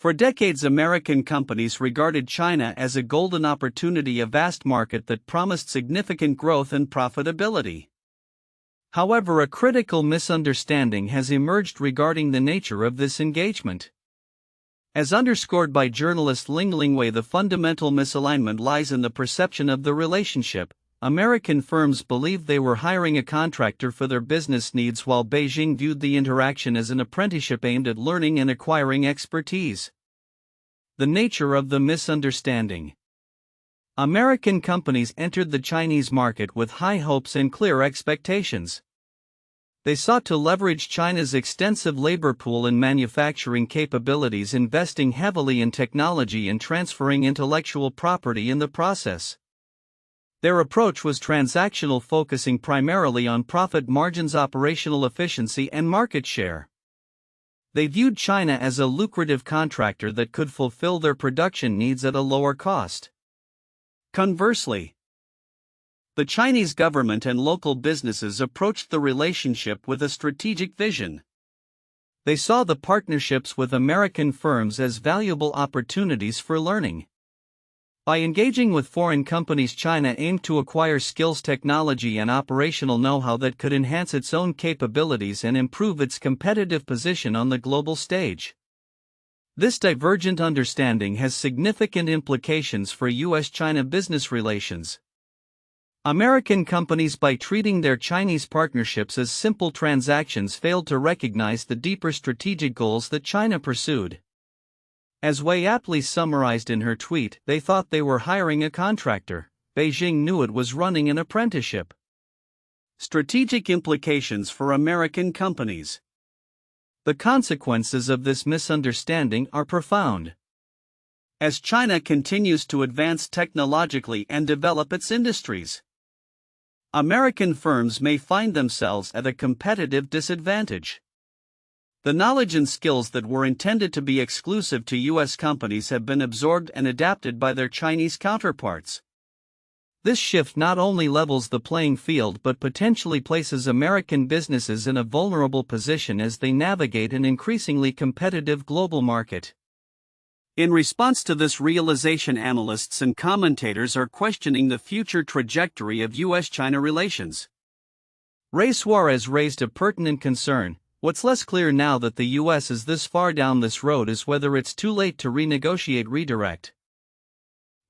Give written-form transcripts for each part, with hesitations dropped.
For decades, American companies regarded China as a golden opportunity, a vast market that promised significant growth and profitability. However, a critical misunderstanding has emerged regarding the nature of this engagement. As underscored by journalist Lingling Wei, the fundamental misalignment lies in the perception of the relationship. American firms believed they were hiring a contractor for their business needs, while Beijing viewed the interaction as an apprenticeship aimed at learning and acquiring expertise. The nature of the misunderstanding. American companies entered the Chinese market with high hopes and clear expectations. They sought to leverage China's extensive labor pool and manufacturing capabilities, investing heavily in technology and transferring intellectual property in the process. Their approach was transactional, focusing primarily on profit margins, operational efficiency, and market share. They viewed China as a lucrative contractor that could fulfill their production needs at a lower cost. Conversely, the Chinese government and local businesses approached the relationship with a strategic vision. They saw the partnerships with American firms as valuable opportunities for learning. By engaging with foreign companies, China aimed to acquire skills, technology, and operational know-how that could enhance its own capabilities and improve its competitive position on the global stage. This divergent understanding has significant implications for U.S. China business relations. American companies, by treating their Chinese partnerships as simple transactions, failed to recognize the deeper strategic goals that China pursued. As Wei aptly summarized in her tweet, they thought they were hiring a contractor. Beijing knew it was running an apprenticeship. Strategic implications for American companies. The consequences of this misunderstanding are profound. As China continues to advance technologically and develop its industries, American firms may find themselves at a competitive disadvantage. The knowledge and skills that were intended to be exclusive to U.S. companies have been absorbed and adapted by their Chinese counterparts. This shift not only levels the playing field but potentially places American businesses in a vulnerable position as they navigate an increasingly competitive global market. In response to this realization, analysts and commentators are questioning the future trajectory of U.S. China relations. Ray Suarez raised a pertinent concern. What's less clear now that the U.S. is this far down this road is whether it's too late to renegotiate, redirect,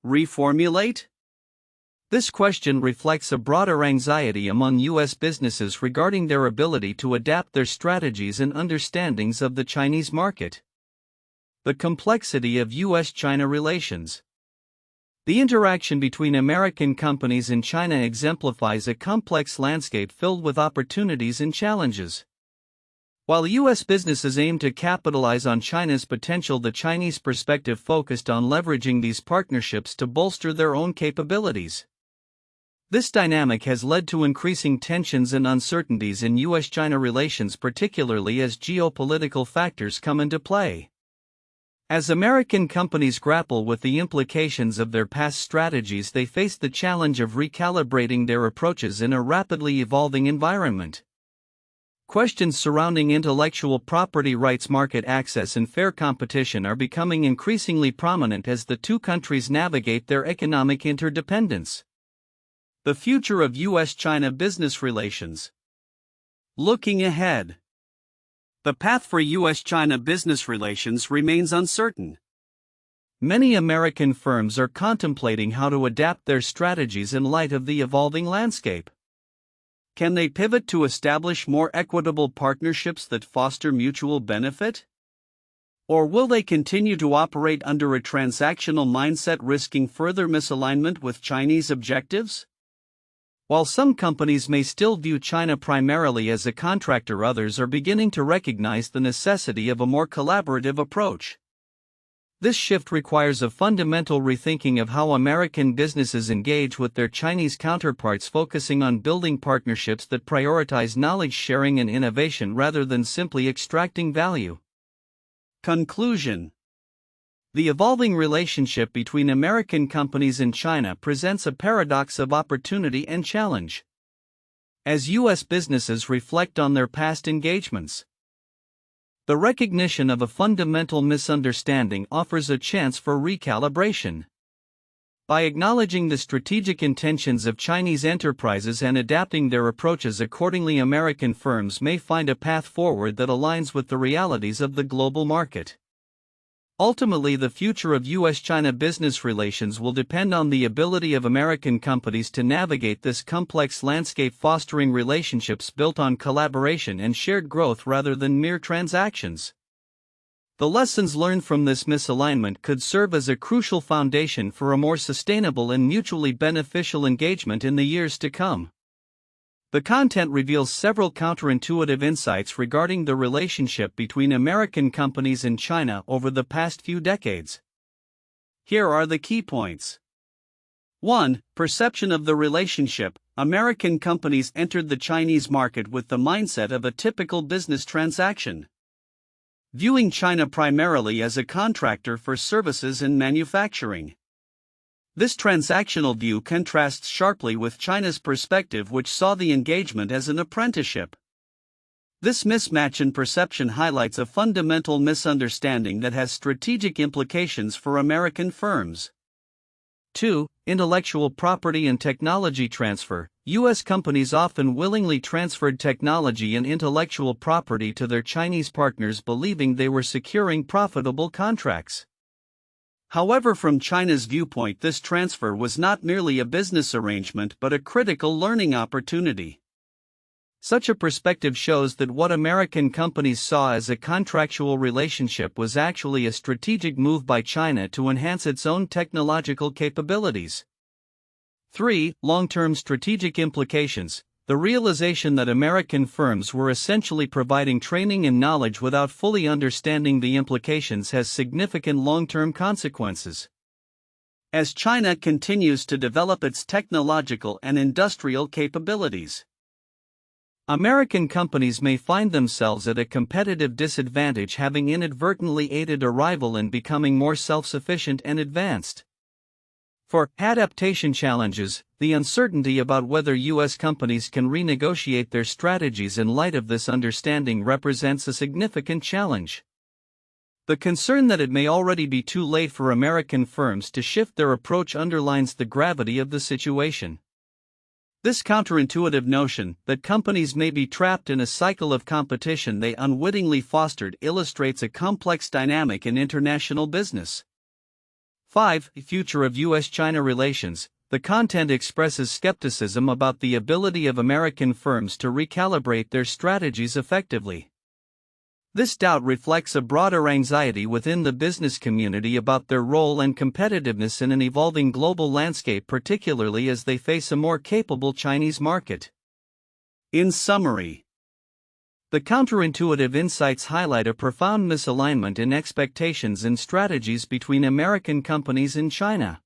reformulate? This question reflects a broader anxiety among U.S. businesses regarding their ability to adapt their strategies and understandings of the Chinese market. The complexity of U.S. China relations. The interaction between American companies and China exemplifies a complex landscape filled with opportunities and challenges. While U.S. businesses aim to capitalize on China's potential, the Chinese perspective focused on leveraging these partnerships to bolster their own capabilities. This dynamic has led to increasing tensions and uncertainties in U.S. China relations, particularly as geopolitical factors come into play. As American companies grapple with the implications of their past strategies, they face the challenge of recalibrating their approaches in a rapidly evolving environment. Questions surrounding intellectual property rights, market access, and fair competition are becoming increasingly prominent as the two countries navigate their economic interdependence. The future of U.S. China business relations. Looking ahead, the path for U.S. China business relations remains uncertain. Many American firms are contemplating how to adapt their strategies in light of the evolving landscape. Can they pivot to establish more equitable partnerships that foster mutual benefit? Or will they continue to operate under a transactional mindset, risking further misalignment with Chinese objectives? While some companies may still view China primarily as a contractor, others are beginning to recognize the necessity of a more collaborative approach. This shift requires a fundamental rethinking of how American businesses engage with their Chinese counterparts, focusing on building partnerships that prioritize knowledge sharing and innovation rather than simply extracting value. Conclusion. The evolving relationship between American companies and China presents a paradox of opportunity and challenge. As U.S. businesses reflect on their past engagements, The recognition of a fundamental misunderstanding offers a chance for recalibration. By acknowledging the strategic intentions of Chinese enterprises and adapting their approaches accordingly, American firms may find a path forward that aligns with the realities of the global market. Ultimately, the future of U.S. China business relations will depend on the ability of American companies to navigate this complex landscape, fostering relationships built on collaboration and shared growth rather than mere transactions. The lessons learned from this misalignment could serve as a crucial foundation for a more sustainable and mutually beneficial engagement in the years to come. The content reveals several counterintuitive insights regarding the relationship between American companies and China over the past few decades. Here are the key points. 1. Perception of the relationship. American companies entered the Chinese market with the mindset of a typical business transaction, viewing China primarily as a contractor for services and manufacturing. This transactional view contrasts sharply with China's perspective, which saw the engagement as an apprenticeship. This mismatch in perception highlights a fundamental misunderstanding that has strategic implications for American firms. 2. Intellectual property and technology transfer. U.S. companies often willingly transferred technology and intellectual property to their Chinese partners, believing they were securing profitable contracts. However, from China's viewpoint, this transfer was not merely a business arrangement but a critical learning opportunity. Such a perspective shows that what American companies saw as a contractual relationship was actually a strategic move by China to enhance its own technological capabilities. 3. Long-term strategic implications. The realization that American firms were essentially providing training and knowledge without fully understanding the implications has significant long-term consequences. As China continues to develop its technological and industrial capabilities, American companies may find themselves at a competitive disadvantage, having inadvertently aided a rival in becoming more self-sufficient and advanced. For adaptation challenges, the uncertainty about whether U.S. companies can renegotiate their strategies in light of this understanding represents a significant challenge. The concern that it may already be too late for American firms to shift their approach underlines the gravity of the situation. This counterintuitive notion that companies may be trapped in a cycle of competition they unwittingly fostered illustrates a complex dynamic in international business. 5. Future of U.S. China relations. The content expresses skepticism about the ability of American firms to recalibrate their strategies effectively. This doubt reflects a broader anxiety within the business community about their role and competitiveness in an evolving global landscape, particularly as they face a more capable Chinese market. In summary, the counterintuitive insights highlight a profound misalignment in expectations and strategies between American companies and China.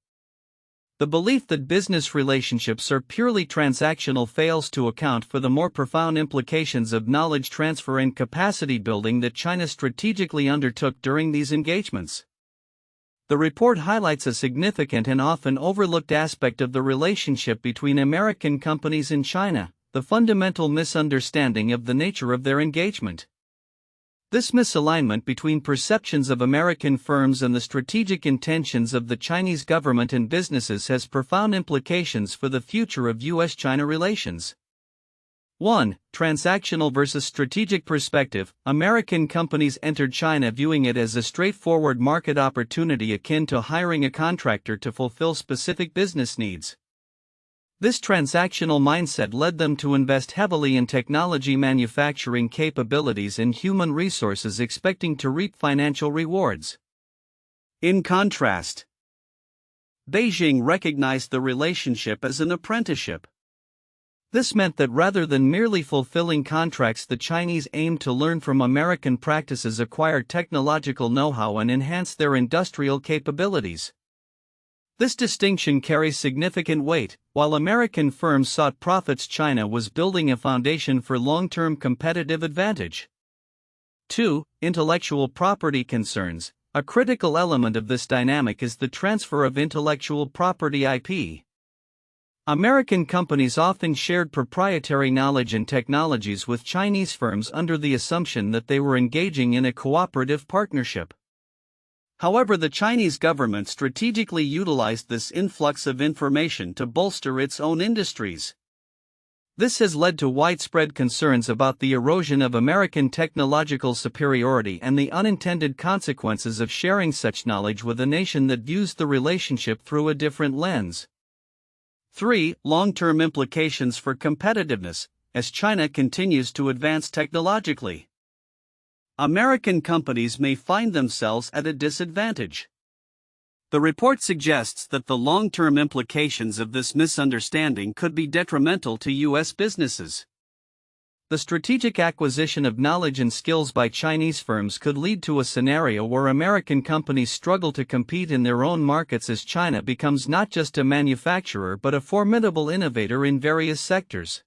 The belief that business relationships are purely transactional fails to account for the more profound implications of knowledge transfer and capacity building that China strategically undertook during these engagements. The report highlights a significant and often overlooked aspect of the relationship between American companies and China: the fundamental misunderstanding of the nature of their engagement. This misalignment between perceptions of American firms and the strategic intentions of the Chinese government and businesses has profound implications for the future of U.S. China relations. 1. Transactional versus strategic perspective. American companies entered China viewing it as a straightforward market opportunity akin to hiring a contractor to fulfill specific business needs. This transactional mindset led them to invest heavily in technology, manufacturing capabilities, and human resources, expecting to reap financial rewards. In contrast, Beijing recognized the relationship as an apprenticeship. This meant that rather than merely fulfilling contracts, the Chinese aimed to learn from American practices, acquire technological know-how, and enhance their industrial capabilities. This distinction carries significant weight. While American firms sought profits, China was building a foundation for long-term competitive advantage. 2. Intellectual property concerns. A critical element of this dynamic is the transfer of intellectual property (IP). American companies often shared proprietary knowledge and technologies with Chinese firms under the assumption that they were engaging in a cooperative partnership. However, the Chinese government strategically utilized this influx of information to bolster its own industries. This has led to widespread concerns about the erosion of American technological superiority and the unintended consequences of sharing such knowledge with a nation that views the relationship through a different lens. 3. Long-term implications for competitiveness, as China continues to advance technologically. American companies may find themselves at a disadvantage. The report suggests that the long-term implications of this misunderstanding could be detrimental to U.S. businesses. The strategic acquisition of knowledge and skills by Chinese firms could lead to a scenario where American companies struggle to compete in their own markets as China becomes not just a manufacturer but a formidable innovator in various sectors.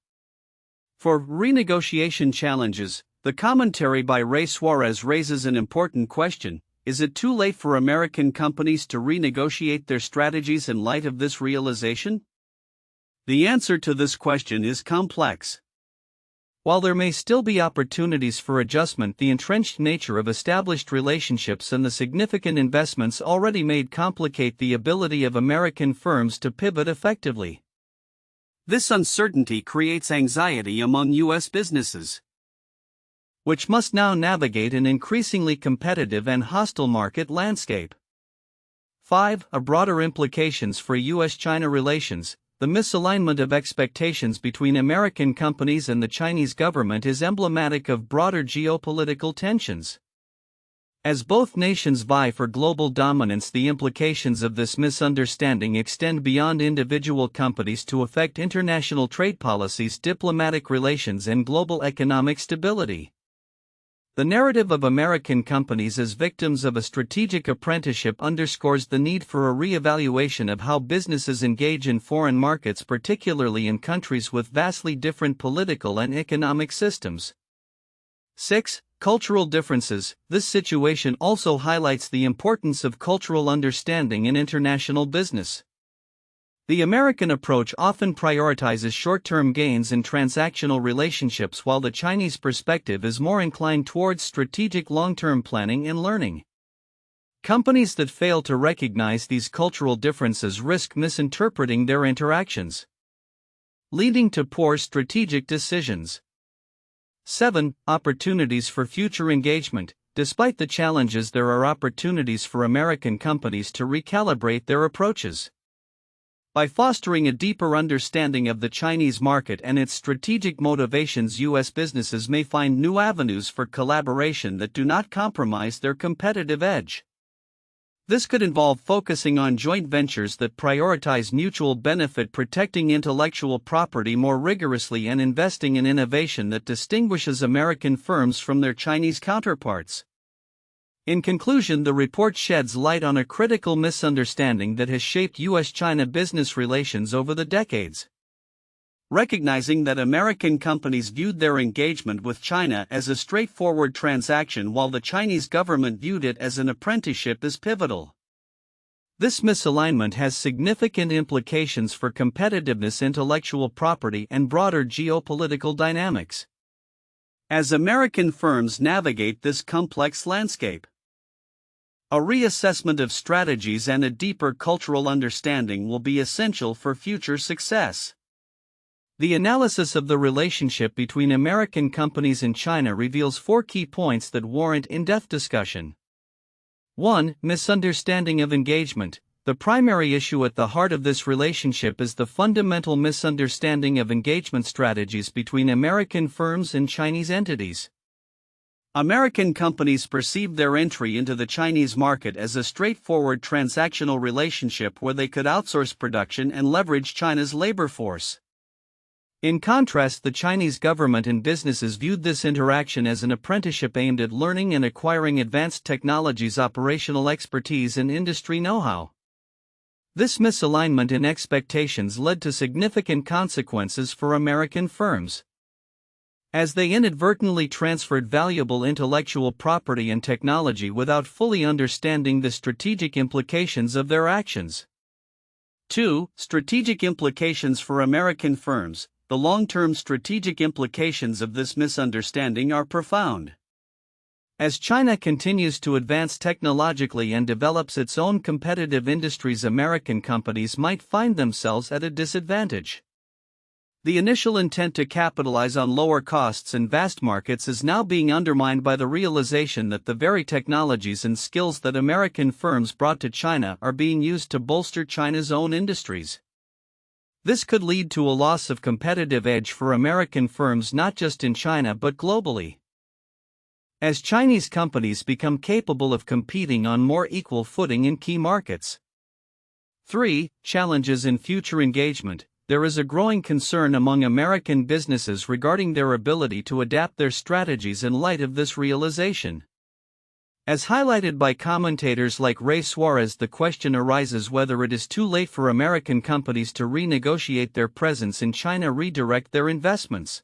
For renegotiation challenges, the commentary by Ray Suarez raises an important question. Is it too late for American companies to renegotiate their strategies in light of this realization? The answer to this question is complex. While there may still be opportunities for adjustment, the entrenched nature of established relationships and the significant investments already made complicate the ability of American firms to pivot effectively. This uncertainty creates anxiety among U.S. businesses, which must now navigate an increasingly competitive and hostile market landscape. 5. Broader implications for U.S. China relations. The misalignment of expectations between American companies and the Chinese government is emblematic of broader geopolitical tensions. As both nations vie for global dominance, the implications of this misunderstanding extend beyond individual companies to affect international trade policies, diplomatic relations, and global economic stability. The narrative of American companies as victims of a strategic apprenticeship underscores the need for a re-evaluation of how businesses engage in foreign markets, particularly in countries with vastly different political and economic systems. 6. Cultural differences. This situation also highlights the importance of cultural understanding in international business. The American approach often prioritizes short-term gains in transactional relationships, while the Chinese perspective is more inclined towards strategic long-term planning and learning. Companies that fail to recognize these cultural differences risk misinterpreting their interactions, leading to poor strategic decisions. 7. Opportunities for future engagement. Despite the challenges, there are opportunities for American companies to recalibrate their approaches. By fostering a deeper understanding of the Chinese market and its strategic motivations, U.S. businesses may find new avenues for collaboration that do not compromise their competitive edge. This could involve focusing on joint ventures that prioritize mutual benefit, protecting intellectual property more rigorously, and investing in innovation that distinguishes American firms from their Chinese counterparts. In conclusion, the report sheds light on a critical misunderstanding that has shaped U.S. China business relations over the decades. Recognizing that American companies viewed their engagement with China as a straightforward transaction while the Chinese government viewed it as an apprenticeship is pivotal. This misalignment has significant implications for competitiveness, intellectual property, and broader geopolitical dynamics. As American firms navigate this complex landscape, a reassessment of strategies and a deeper cultural understanding will be essential for future success. The analysis of the relationship between American companies and China reveals 4 key points that warrant in-depth discussion. 1. Misunderstanding of engagement. The primary issue at the heart of this relationship is the fundamental misunderstanding of engagement strategies between American firms and Chinese entities. American companies perceived their entry into the Chinese market as a straightforward transactional relationship where they could outsource production and leverage China's labor force. In contrast, the Chinese government and businesses viewed this interaction as an apprenticeship aimed at learning and acquiring advanced technologies, operational expertise, and industry know-how. This misalignment in expectations led to significant consequences for American firms, as they inadvertently transferred valuable intellectual property and technology without fully understanding the strategic implications of their actions. 2. Strategic implications for American firms. The long-term strategic implications of this misunderstanding are profound. As China continues to advance technologically and develops its own competitive industries, American companies might find themselves at a disadvantage. The initial intent to capitalize on lower costs and vast markets is now being undermined by the realization that the very technologies and skills that American firms brought to China are being used to bolster China's own industries. This could lead to a loss of competitive edge for American firms not just in China but globally. As Chinese companies become capable of competing on more equal footing in key markets. 3. Challenges in future engagement. There is a growing concern among American businesses regarding their ability to adapt their strategies in light of this realization. As highlighted by commentators like Ray Suarez, the question arises whether it is too late for American companies to renegotiate their presence in China, redirect their investments,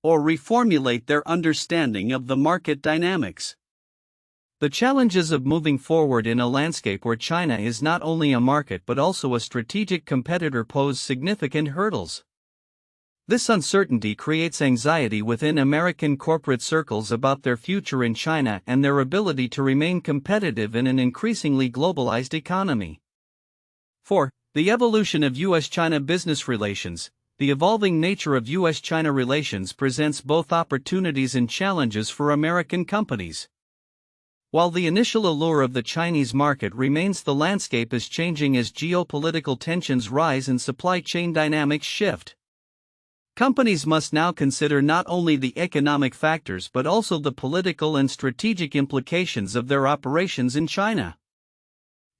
or reformulate their understanding of the market dynamics. The challenges of moving forward in a landscape where China is not only a market but also a strategic competitor pose significant hurdles. This uncertainty creates anxiety within American corporate circles about their future in China and their ability to remain competitive in an increasingly globalized economy. 4. The evolution of U.S. China business relations. The evolving nature of U.S. China relations presents both opportunities and challenges for American companies. While the initial allure of the Chinese market remains, the landscape is changing as geopolitical tensions rise and supply chain dynamics shift. Companies must now consider not only the economic factors but also the political and strategic implications of their operations in China.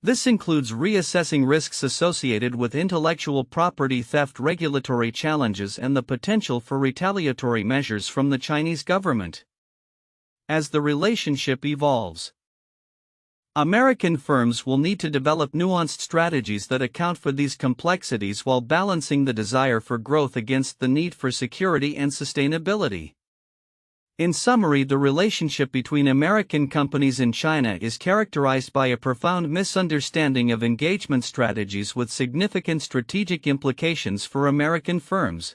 This includes reassessing risks associated with intellectual property theft, regulatory challenges, and the potential for retaliatory measures from the Chinese government. As the relationship evolves, American firms will need to develop nuanced strategies that account for these complexities while balancing the desire for growth against the need for security and sustainability. In summary, the relationship between American companies and China is characterized by a profound misunderstanding of engagement strategies with significant strategic implications for American firms.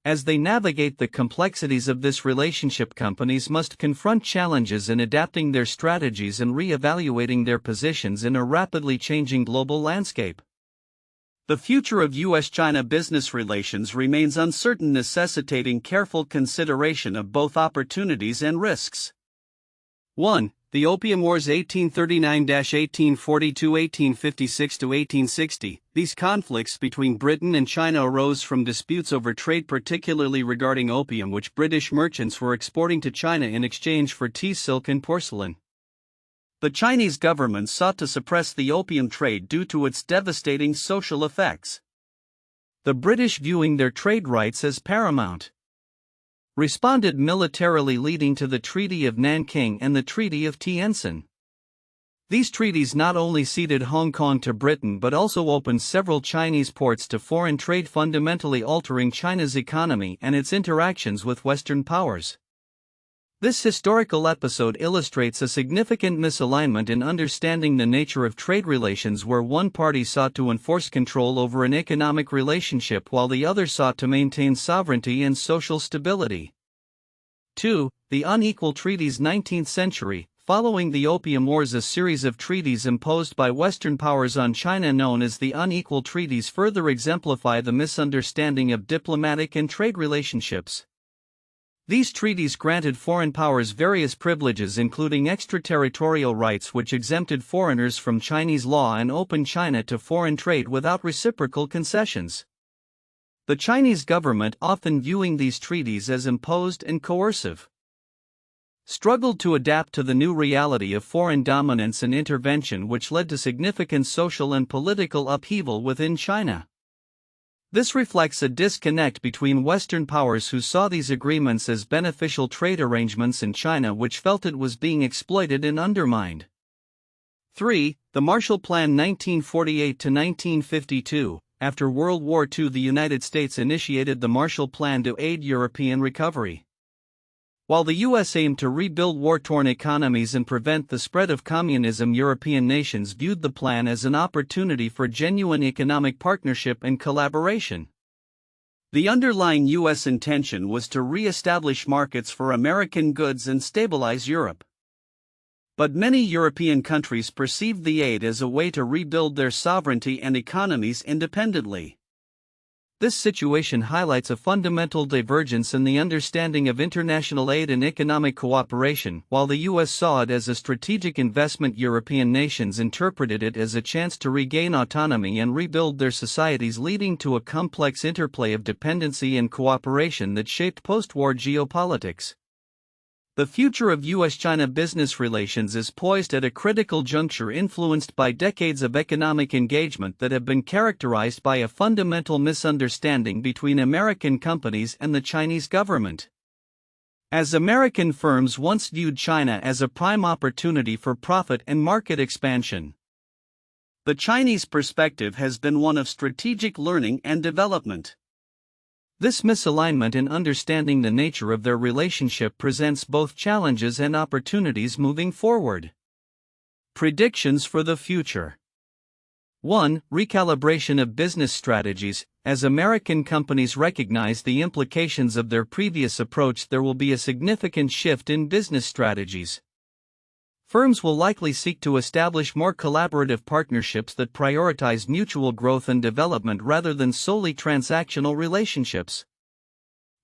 As they navigate the complexities of this relationship, companies must confront challenges in adapting their strategies and re-evaluating their positions in a rapidly changing global landscape. The future of U.S. China business relations remains uncertain, necessitating careful consideration of both opportunities and risks. 1. The Opium Wars 1839-1842, 1856-1860. These conflicts between Britain and China arose from disputes over trade, particularly regarding opium, which British merchants were exporting to China in exchange for tea, silk, and porcelain. The Chinese government sought to suppress the opium trade due to its devastating social effects. The British, viewing their trade rights as paramount, responded militarily, leading to the Treaty of Nanking and the Treaty of Tientsin. These treaties not only ceded Hong Kong to Britain but also opened several Chinese ports to foreign trade, fundamentally altering China's economy and its interactions with Western powers. This historical episode illustrates a significant misalignment in understanding the nature of trade relations, where one party sought to enforce control over an economic relationship while the other sought to maintain sovereignty and social stability. 2. The unequal treaties. 19th century. Following the Opium Wars, a series of treaties imposed by Western powers on China known as the unequal treaties further exemplify the misunderstanding of diplomatic and trade relationships. These treaties granted foreign powers various privileges, including extraterritorial rights, which exempted foreigners from Chinese law and opened China to foreign trade without reciprocal concessions. The Chinese government, often viewing these treaties as imposed and coercive, struggled to adapt to the new reality of foreign dominance and intervention, which led to significant social and political upheaval within China. This reflects a disconnect between Western powers, who saw these agreements as beneficial trade arrangements, and China, which felt it was being exploited and undermined. 3. The Marshall Plan. 1948-1952. After World War II, the United States initiated the Marshall Plan to aid European recovery. While the U.S. aimed to rebuild war-torn economies and prevent the spread of communism, European nations viewed the plan as an opportunity for genuine economic partnership and collaboration. The underlying U.S. intention was to re-establish markets for American goods and stabilize Europe. But many European countries perceived the aid as a way to rebuild their sovereignty and economies independently. This situation highlights a fundamental divergence in the understanding of international aid and economic cooperation. While the U.S. saw it as a strategic investment, European nations interpreted it as a chance to regain autonomy and rebuild their societies, leading to a complex interplay of dependency and cooperation that shaped post-war geopolitics. The future of U.S. China business relations is poised at a critical juncture, influenced by decades of economic engagement that have been characterized by a fundamental misunderstanding between American companies and the Chinese government. As American firms once viewed China as a prime opportunity for profit and market expansion, the Chinese perspective has been one of strategic learning and development. This misalignment in understanding the nature of their relationship presents both challenges and opportunities moving forward. Predictions for the future. 1. Recalibration of business strategies. As American companies recognize the implications of their previous approach, there will be a significant shift in business strategies. Firms will likely seek to establish more collaborative partnerships that prioritize mutual growth and development rather than solely transactional relationships.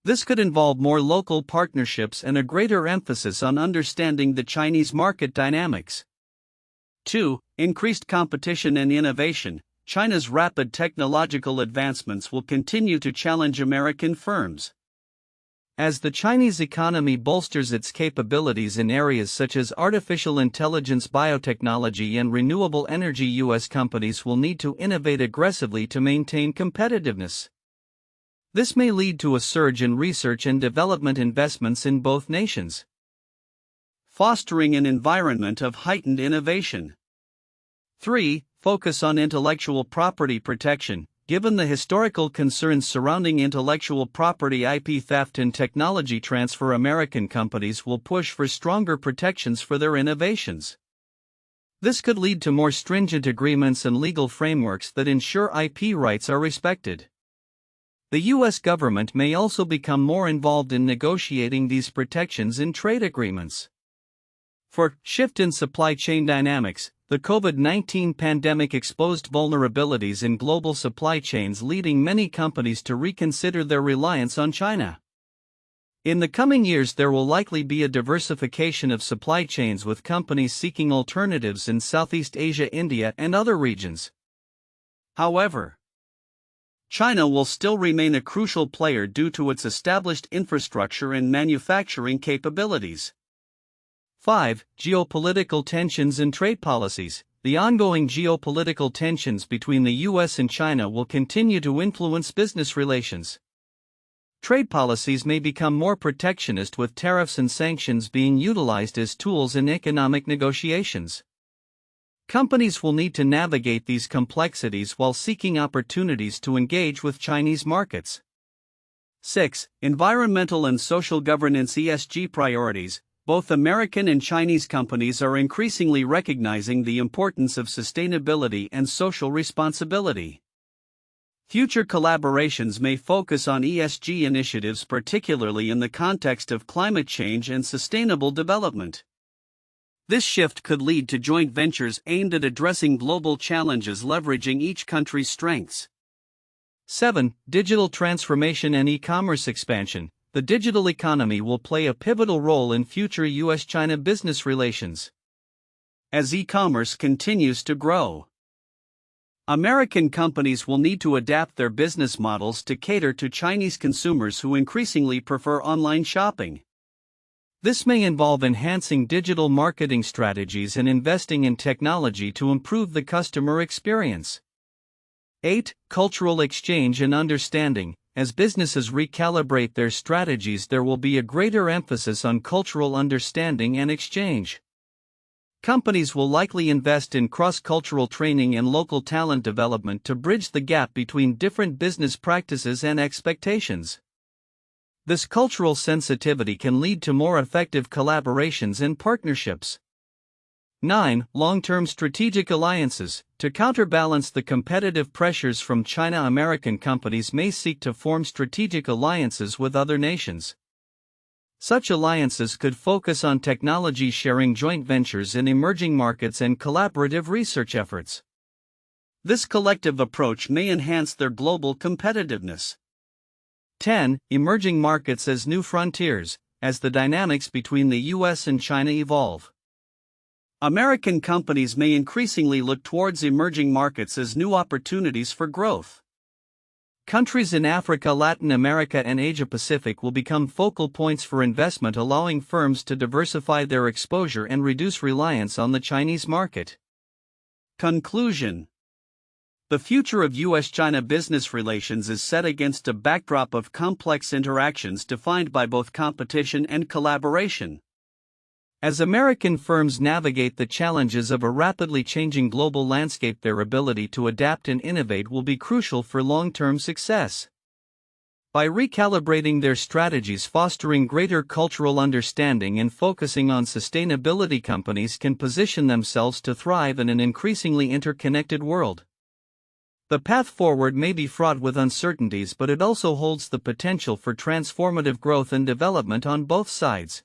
This could involve more local partnerships and a greater emphasis on understanding the Chinese market dynamics. 2. Increased competition and innovation. China's rapid technological advancements will continue to challenge American firms. As the Chinese economy bolsters its capabilities in areas such as artificial intelligence, biotechnology, and renewable energy, U.S. companies will need to innovate aggressively to maintain competitiveness. This may lead to a surge in research and development investments in both nations. Fostering an environment of heightened innovation. 3. Focus on intellectual property protection. Given the historical concerns surrounding intellectual property, IP theft, and technology transfer, American companies will push for stronger protections for their innovations. This could lead to more stringent agreements and legal frameworks that ensure IP rights are respected. The U.S. government may also become more involved in negotiating these protections in trade agreements. 4. Shift in supply chain dynamics. The COVID-19 pandemic exposed vulnerabilities in global supply chains, leading many companies to reconsider their reliance on China. In the coming years, there will likely be a diversification of supply chains, with companies seeking alternatives in Southeast Asia, India, and other regions. However, China will still remain a crucial player due to its established infrastructure and manufacturing capabilities. 5. Geopolitical tensions and trade policies. The ongoing geopolitical tensions between the U.S. and China will continue to influence business relations. Trade policies may become more protectionist, with tariffs and sanctions being utilized as tools in economic negotiations. Companies will need to navigate these complexities while seeking opportunities to engage with Chinese markets. 6. Environmental and social governance (ESG) priorities. Both American and Chinese companies are increasingly recognizing the importance of sustainability and social responsibility. Future collaborations may focus on ESG initiatives, particularly in the context of climate change and sustainable development. This shift could lead to joint ventures aimed at addressing global challenges, leveraging each country's strengths. 7. Digital transformation and e-commerce expansion. The digital economy will play a pivotal role in future U.S. China business relations. As e-commerce continues to grow, American companies will need to adapt their business models to cater to Chinese consumers who increasingly prefer online shopping. This may involve enhancing digital marketing strategies and investing in technology to improve the customer experience. 8. Cultural exchange and understanding. As businesses recalibrate their strategies, there will be a greater emphasis on cultural understanding and exchange. Companies will likely invest in cross-cultural training and local talent development to bridge the gap between different business practices and expectations. This cultural sensitivity can lead to more effective collaborations and partnerships. 9. Long-term strategic alliances. To counterbalance the competitive pressures from China, American companies may seek to form strategic alliances with other nations. Such alliances could focus on technology sharing, joint ventures in emerging markets, and collaborative research efforts. This collective approach may enhance their global competitiveness. 10. Emerging markets as new frontiers. As the dynamics between the U.S. and China evolve, American companies may increasingly look towards emerging markets as new opportunities for growth. Countries in Africa, Latin America, and Asia Pacific will become focal points for investment, allowing firms to diversify their exposure and reduce reliance on the Chinese market. Conclusion. The future of U.S. China business relations is set against a backdrop of complex interactions defined by both competition and collaboration. As American firms navigate the challenges of a rapidly changing global landscape, their ability to adapt and innovate will be crucial for long-term success. By recalibrating their strategies, fostering greater cultural understanding, and focusing on sustainability, companies can position themselves to thrive in an increasingly interconnected world. The path forward may be fraught with uncertainties, but it also holds the potential for transformative growth and development on both sides.